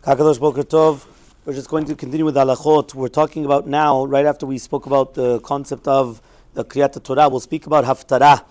Hakadosh Boker Tov. We're just going to continue with Halakhot. We're talking about now, right after we spoke about the concept of the Kriyat Torah, we'll speak about Haftarah.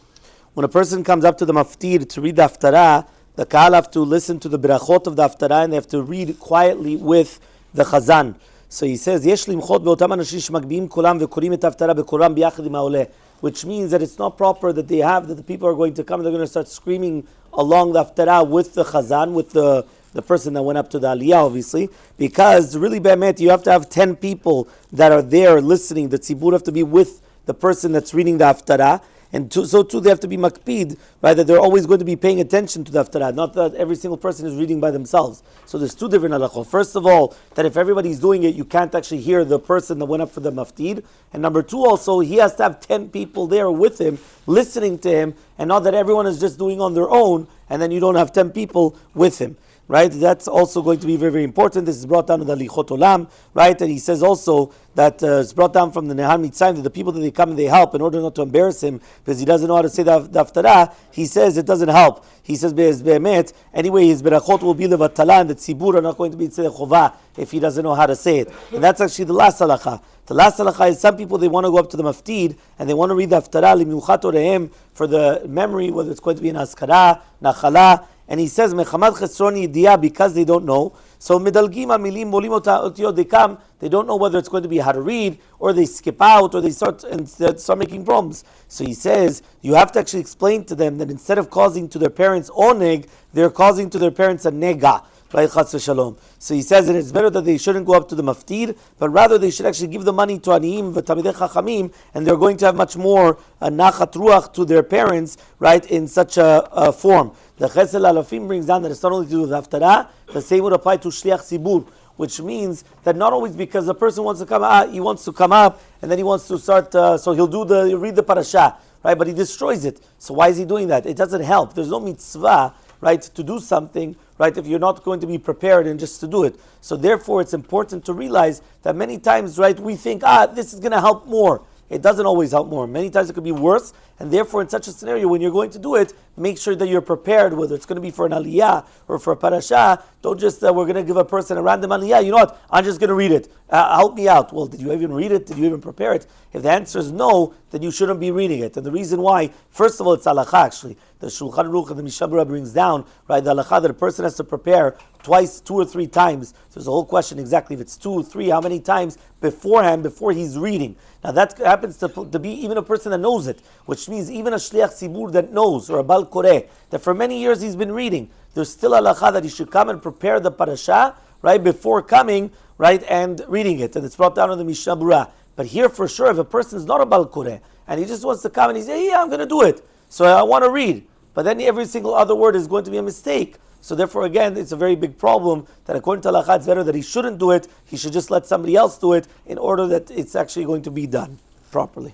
When a person comes up to the Maftir to read the Haftarah, the Kahal have to listen to the Berachot of the Haftarah and they have to read quietly with the Chazan. So he says, Yesh limchot be'otam anashim shemagbiim kolam ve'korim et Haftarah bekoram biyachad im ha'oleh, which means that it's not proper that the people are going to come and they're going to start screaming along the Haftarah with the Chazan, with the person that went up to the Aliyah, obviously, because really, be'emet, you have to have 10 people that are there listening. The tzibur have to be with the person that's reading the Haftarah, and so too they have to be makpid, right, that they're always going to be paying attention to the Haftarah, not that every single person is reading by themselves. So there's two different halachot. First of all, that if everybody's doing it, you can't actually hear the person that went up for the maftir. And number two, also, he has to have 10 people there with him, listening to him, and not that everyone is just doing on their own, and then you don't have 10 people with him. Right, that's also going to be very, very important. This is brought down in the Halakhot Olam, right? And he says also that it's brought down from the Nehar Mitzrayim that the people that they come and they help in order not to embarrass him because he doesn't know how to say the Haftarah. He says it doesn't help. He says be'emet. Anyway, his berachot will be levatala, and the tzibur are not going to be tzedek chova if he doesn't know how to say it. And that's actually the last halacha. The last halacha is some people they want to go up to the maftir and they want to read the Haftarah limiuchat orehem for the memory, whether it's going to be an askara, nachala. And he says, Mechamad chesron yidiyah, because they don't know. So midalgim amilim molim otiyot, they come, they don't know whether it's going to be how to read, or they skip out, or they start making problems. So he says, you have to actually explain to them that instead of causing to their parents oneg, they're causing to their parents a nega. Right, chas v'shalom. So he says that it's better that they shouldn't go up to the maftir, but rather they should actually give the money to aniyim v'tamidei chachamim, and they're going to have much more nachat ruach to their parents, right, in such a form. The Chesed Alafim brings down that it's not only to do with Haftarah, the same would apply to Shliach Tzibur, which means that not always because the person wants to come out, he wants to come up, and then he wants to start, so he'll read the parasha, right, but he destroys it. So why is he doing that? It doesn't help. There's no mitzvah, right, to do something, right, if you're not going to be prepared and just to do it. So therefore, it's important to realize that many times, right, we think, this is going to help more. It doesn't always help more. Many times it could be worse, and therefore in such a scenario, when you're going to do it, make sure that you're prepared, whether it's going to be for an aliyah or for a parasha. Don't just, we're going to give a person a random aliyah, you know what, I'm just going to read it. Help me out. Well, did you even read it? Did you even prepare it? If the answer is no, then you shouldn't be reading it. And the reason why, first of all, it's halakha actually. The Shulchan Aruch and the Mishnah Berurah brings down, right, the halakha that a person has to prepare twice, 2 or 3 times. So there's a whole question exactly if it's 2 or 3, how many times beforehand, before he's reading. Now that happens to be even a person that knows it, which means even a Shliach Tzibur that knows, or a Bal Koreh, that for many years he's been reading. There's still a halakha that he should come and prepare the parasha, right, before coming, right, and reading it. And it's brought down in the Mishnah Berurah. But here for sure, if a person is not a Bal Koreh, and he just wants to come and he says, yeah, I'm going to do it, so I want to read. But then every single other word is going to be a mistake. So therefore, again, it's a very big problem that according to halakha, it's better that he shouldn't do it. He should just let somebody else do it in order that it's actually going to be done properly.